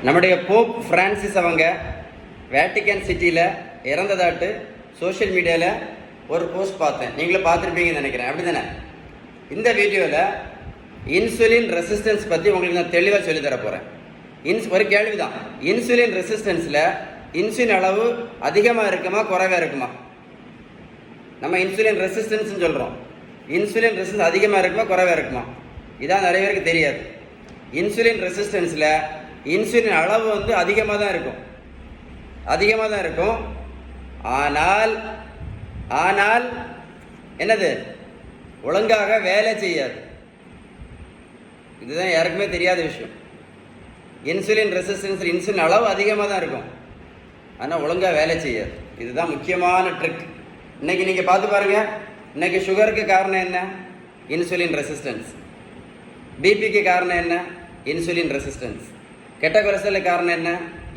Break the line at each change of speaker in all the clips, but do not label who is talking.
நம்முடைய Pope Francis அவங்க Vatican சிட்டியில் இறந்ததாட்டு சோஷியல் மீடியாவில் ஒரு போஸ்ட் பார்த்தேன். நீங்களும் பார்த்துருப்பீங்கன்னு நினைக்கிறேன், அப்படி தானே? இந்த வீடியோவில் இன்சுலின் ரெசிஸ்டன்ஸ் பற்றி உங்களுக்கு நான் தெளிவாக சொல்லித்தர போகிறேன். ஒரு கேள்வி தான், இன்சுலின் ரெசிஸ்டன்ஸில் இன்சுலின் அளவு அதிகமாக இருக்குமா குறைவாக இருக்குமா? நம்ம இன்சுலின் ரெசிஸ்டன்ஸ்னு சொல்கிறோம். இன்சுலின் ரெசிஸ்டன்ஸ் அதிகமாக இருக்குமா குறைவாக இருக்குமா? இதான் நிறைய பேருக்கு தெரியாது. இன்சுலின் ரெசிஸ்டன்ஸில் இன்சுலின் அளவு வந்து அதிகமாக தான் இருக்கும். ஆனால் என்னது, ஒழுங்காக வேலை செய்யாது. இதுதான் யாருக்குமே தெரியாத விஷயம். இன்சுலின் ரெசிஸ்டன்ஸ், இன்சுலின் அளவு அதிகமாக தான் இருக்கும், ஆனால் ஒழுங்காக வேலை செய்யாது. இதுதான் முக்கியமான ட்ரிக். இன்னைக்கு நீங்கள் பார்த்து பாருங்க, இன்னைக்கு சுகருக்கு காரணம் என்ன? Insulin resistance. பிபிக்கு காரணம் என்ன? Insulin resistance. கெட்ட கொலஸ்ட்ராலுக்கு காரணம் என்ன?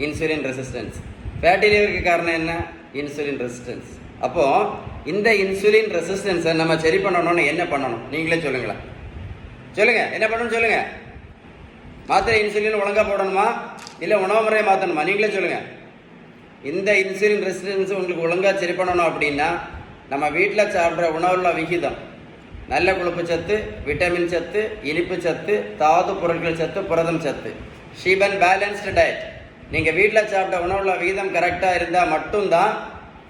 Insulin resistance. ஃபேட்டி லிவருக்கு காரணம் என்ன? Insulin resistance. அப்போ இந்த இன்சுலின் ரெசிஸ்டன்ஸை நம்ம சரி பண்ணணும்னு என்ன பண்ணணும்? நீங்களே சொல்லுங்களேன். சொல்லுங்க, என்ன பண்ணணும் சொல்லுங்க. மாத்திரை இன்சுலின் ஒழுங்காக போடணுமா, இல்லை உணவு முறையை மாற்றணுமா? நீங்களே சொல்லுங்க. இந்த இன்சுலின் ரெசிஸ்டன்ஸ் உங்களுக்கு ஒழுங்காக சரி பண்ணணும் அப்படின்னா நம்ம வீட்டில் சாப்பிட்ற உணவுள்ள விகிதம், நல்ல கொழுப்பு சத்து, விட்டமின் சத்து, இனிப்பு சத்து, தாது பொருட்கள் சத்து, புரதம் சத்து, ஷீபன் பேலன்ஸ்டு டயட். நீங்கள் வீட்டில் சாப்பிட்ட உணவுள்ள விகிதம் கரெக்டாக இருந்தால் மட்டும்தான்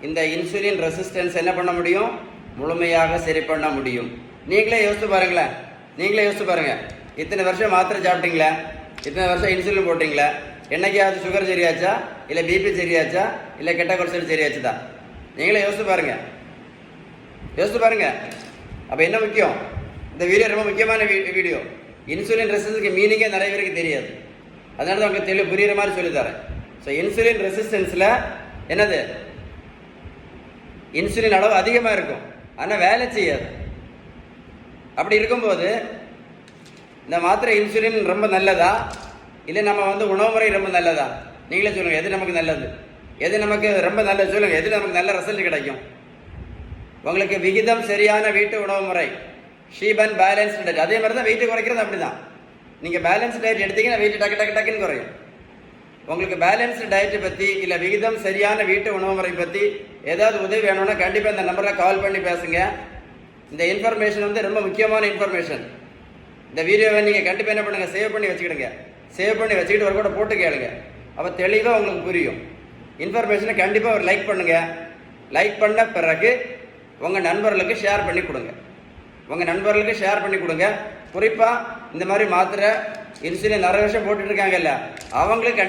இந்த இன்சுலின் ரெசிஸ்டன்ஸ் என்ன பண்ண முடியும், முழுமையாக சரி பண்ண முடியும். நீங்களே யோசித்து பாருங்களேன். இத்தனை வருஷம் மாத்திரை சாப்பிட்டீங்களா? இத்தனை வருஷம் இன்சுலின் போட்டிங்களா? என்னைக்காவது சுகர் சரியாச்சா, இல்லை பிபி சரியாச்சா, இல்லை கெட்ட கொலஸ்ட்ரால் சரியாச்சுதா? நீங்களே யோசித்து பாருங்க. அப்போ என்ன முக்கியம்? இந்த வீடியோ ரொம்ப முக்கியமான வீடியோ. இன்சுலின் ரெசிஸ்டன்ஸுக்கு மீனிங்கே நிறைய பேருக்கு தெரியாது. அதனால தான் உங்களுக்கு தெளிவு புரியுற மாதிரி சொல்லித்தரேன். ஸோ இன்சுலின் ரெசிஸ்டன்ஸில் என்னது, இன்சுலின் அளவு அதிகமாக இருக்கும், ஆனால் வேலை செய்யாது. அப்படி இருக்கும்போது இந்த மாத்திரை இன்சுலின் ரொம்ப நல்லதா, இல்லை நம்ம வந்து உணவு முறை ரொம்ப நல்லதா? நீங்களே சொல்லுங்கள், எது நமக்கு நல்லது, எது நமக்கு ரொம்ப நல்லது? சொல்லுங்கள், எது நமக்கு நல்ல ரிசல்ட் கிடைக்கும்? உங்களுக்கு விகிதம் சரியான வீட்டு உணவு முறை, ஷீபன் பேலன்ஸ்டு டயட். அதே மாதிரி தான் வெயிட்டு குறைக்கிறது அப்படி தான். நீங்கள் பேலன்ஸ் டயட் எடுத்தீங்கன்னா வெயிட் டக்குன்னு குறையும். உங்களுக்கு பேலன்ஸ்டு டயட்டை பற்றி இல்லை விகிதம் சரியான வீட்டு உணவு முறை பற்றி ஏதாவது உதவி வேணும்னா கண்டிப்பாக இந்த நம்பரில் கால் பண்ணி பேசுங்க. இந்த இன்ஃபர்மேஷன் வந்து ரொம்ப முக்கியமான இன்ஃபர்மேஷன். இந்த வீடியோவை நீங்கள் கண்டிப்பாக என்ன பண்ணுங்கள், சேவ் பண்ணி வச்சுக்கிட்டு ஒரு கூட போட்டு கேளுங்க. அப்போ தெளிவாக உங்களுக்கு புரியும். இன்ஃபர்மேஷனை கண்டிப்பாக ஒரு லைக் பண்ணுங்கள். லைக் பண்ண பிறகு உங்கள் நண்பர்களுக்கு ஷேர் பண்ணி கொடுங்க. குறிப்பாக இந்த மாதிரி மாத்திரை இன்சுலின் நிறைய வருஷம் போட்டுட்டு இருக்காங்கல்ல, அவங்களுக்கு